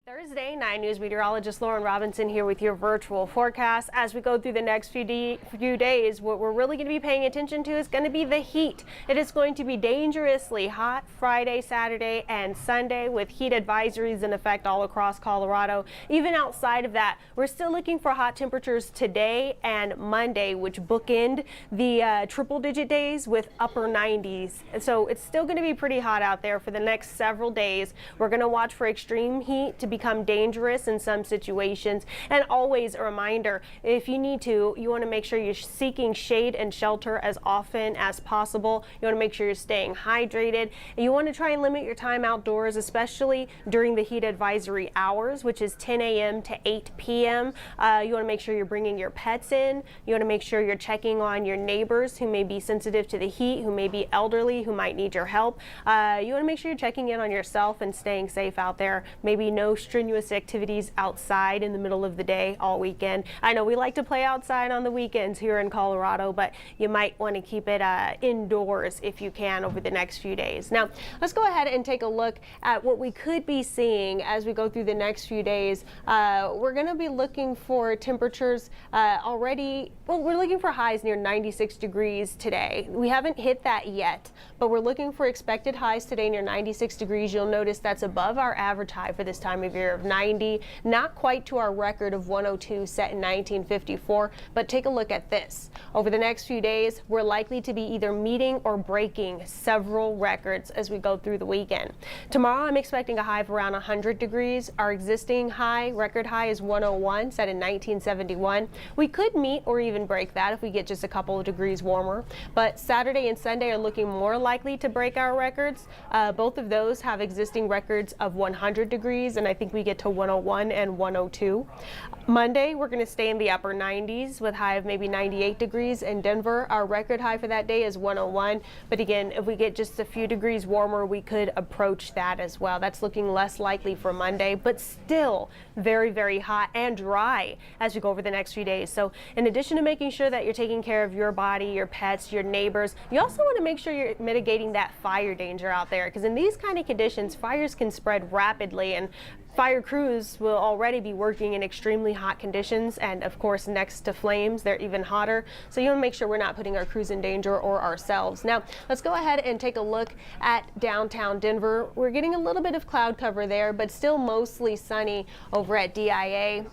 Thursday, 9 News Meteorologist Laurann Robinson here with your virtual forecast. As we go through the next few days, what we're really going to be paying attention to is going to be the heat. It is going to be dangerously hot Friday, Saturday, and Sunday with heat advisories in effect all across Colorado. Even outside of that, we're still looking for hot temperatures today and Monday, which bookend the triple-digit days with upper 90s. So it's still going to be pretty hot out there for the next several days. We're going to watch for extreme heat to become dangerous in some situations. And always a reminder, if you need to, you want to make sure you're seeking shade and shelter as often as possible. You want to make sure you're staying hydrated. And you want to try and limit your time outdoors, especially during the heat advisory hours, which is 10 a.m. to 8 p.m. You want to make sure you're bringing your pets in. You want to make sure you're checking on your neighbors who may be sensitive to the heat, who may be elderly, who might need your help. You want to make sure you're checking in on yourself and staying safe out there. Maybe no strenuous activities outside in the middle of the day all weekend. I know we like to play outside on the weekends here in Colorado, but you might want to keep it indoors if you can over the next few days. Now, let's go ahead and take a look at what we could be seeing as we go through the next few days. We're going to be looking for temperatures already, well, we're looking for highs near 96 degrees today. We haven't hit that yet, but we're looking for expected highs today near 96 degrees. You'll notice that's above our average high for this time of year of 90, not quite to our record of 102 set in 1954, but take a look at this. Over the next few days, we're likely to be either meeting or breaking several records as we go through the weekend. Tomorrow, I'm expecting a high of around 100 degrees. Our existing high, record high, is 101, set in 1971. We could meet or even break that if we get just a couple of degrees warmer, but Saturday and Sunday are looking more likely to break our records. Both of those have existing records of 100 degrees, and I think we get to 101 and 102. Monday, we're going to stay in the upper 90s with high of maybe 98 degrees in Denver. Our record high for that day is 101. But again, if we get just a few degrees warmer, we could approach that as well. That's looking less likely for Monday, but still very, very hot and dry as we go over the next few days. So in addition to making sure that you're taking care of your body, your pets, your neighbors, you also want to make sure you're mitigating that fire danger out there, because in these kind of conditions, fires can spread rapidly, and fire crews will already be working in extremely hot conditions, and of course next to flames they're even hotter, so you want to make sure we're not putting our crews in danger or ourselves. Now let's go ahead and take a look at downtown Denver. We're getting a little bit of cloud cover there, but still mostly sunny over at DIA.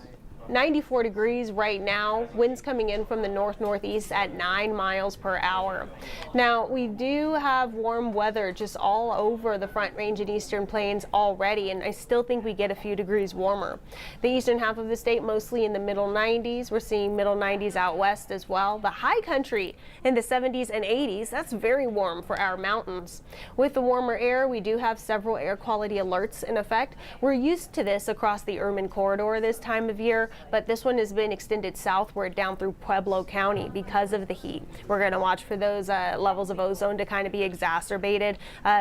94 degrees right now, winds coming in from the north-northeast at 9 miles per hour. Now, we do have warm weather just all over the Front Range and Eastern Plains already, and I still think we get a few degrees warmer. The eastern half of the state mostly in the middle 90s. We're seeing middle 90s out west as well. The high country in the 70s and 80s, that's very warm for our mountains. With the warmer air, we do have several air quality alerts in effect. We're used to this across the Ermine corridor this time of year, but this one has been extended southward down through Pueblo County because of the heat. We're going to watch for those levels of ozone to kind of be exacerbated.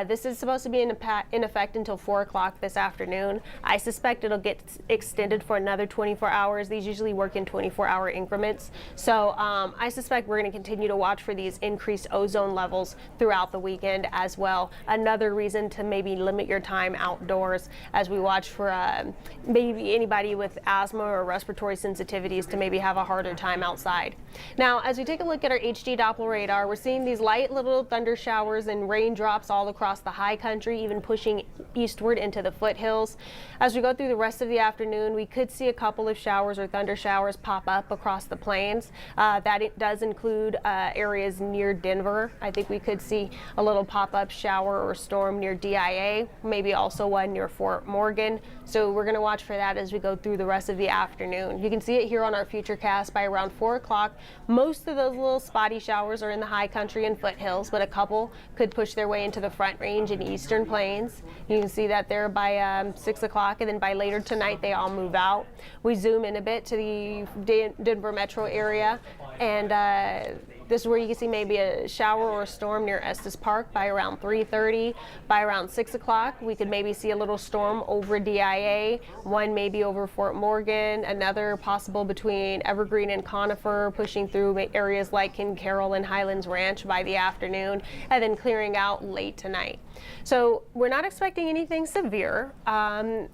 This is supposed to be in effect until 4 o'clock this afternoon. I suspect it'll get extended for another 24 hours. These usually work in 24-hour increments. So I suspect we're going to continue to watch for these increased ozone levels throughout the weekend as well. Another reason to maybe limit your time outdoors as we watch for maybe anybody with asthma or respiratory sensitivities to maybe have a harder time outside. Now, as we take a look at our HD Doppler radar, we're seeing these light little thunder showers and raindrops all across the high country, even pushing eastward into the foothills. As we go through the rest of the afternoon, we could see a couple of showers or thunder showers pop up across the plains. It does include areas near Denver. I think we could see a little pop-up shower or storm near DIA, maybe also one near Fort Morgan. So we're going to watch for that as we go through the rest of the afternoon. You can see it here on our Futurecast by around 4 o'clock. Most of those little spotty showers are in the high country and foothills, but a couple could push their way into the Front Range and Eastern Plains. You can see that there by 6 o'clock, and then by later tonight they all move out. We zoom in a bit to the Denver metro area, and This is where you can see maybe a shower or a storm near Estes Park by around 3:30. By around 6 o'clock, we could maybe see a little storm over DIA, one maybe over Fort Morgan, another possible between Evergreen and Conifer, pushing through areas like King Carroll and Highlands Ranch by the afternoon, and then clearing out late tonight. So we're not expecting anything severe.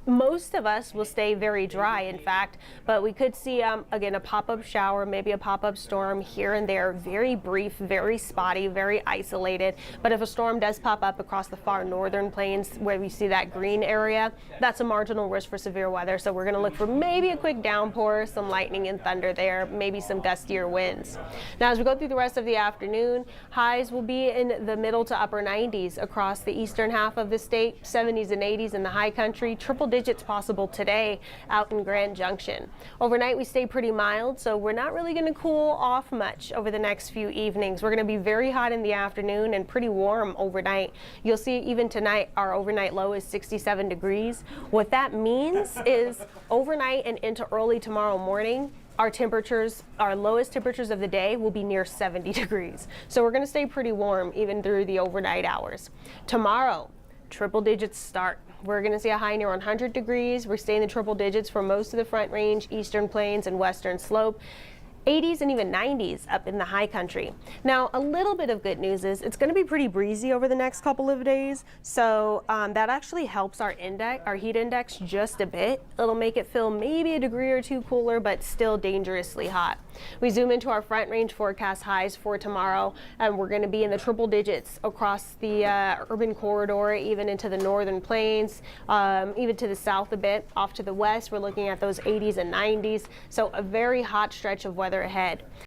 Most of us will stay very dry, in fact, but we could see, again, a pop-up shower, maybe a pop-up storm here and there, very brief, very spotty, very isolated. But if a storm does pop up across the far northern plains where we see that green area, that's a marginal risk for severe weather. So we're going to look for maybe a quick downpour, some lightning and thunder there, maybe some gustier winds. Now, as we go through the rest of the afternoon, highs will be in the middle to upper 90s across the eastern half of the state, 70s and 80s in the high country, triple digits possible today out in Grand Junction. Overnight, we stay pretty mild, so we're not really going to cool off much over the next few evenings. We're going to be very hot in the afternoon and pretty warm overnight. You'll see even tonight our overnight low is 67 degrees. What that means is overnight and into early tomorrow morning, our temperatures, our lowest temperatures of the day will be near 70 degrees. So we're going to stay pretty warm even through the overnight hours. Tomorrow, triple digits start. We're going to see a high near 100 degrees. We're staying in the triple digits for most of the Front Range, Eastern Plains, and Western Slope. 80s and even 90s up in the high country. Now, a little bit of good news is it's going to be pretty breezy over the next couple of days, so that actually helps our heat index just a bit. It'll make it feel maybe a degree or two cooler, but still dangerously hot. We zoom into our Front Range forecast highs for tomorrow, and we're going to be in the triple digits across the urban corridor, even into the northern plains, even to the south a bit. Off to the west, we're looking at those 80s and 90s, so a very hot stretch of weather ahead.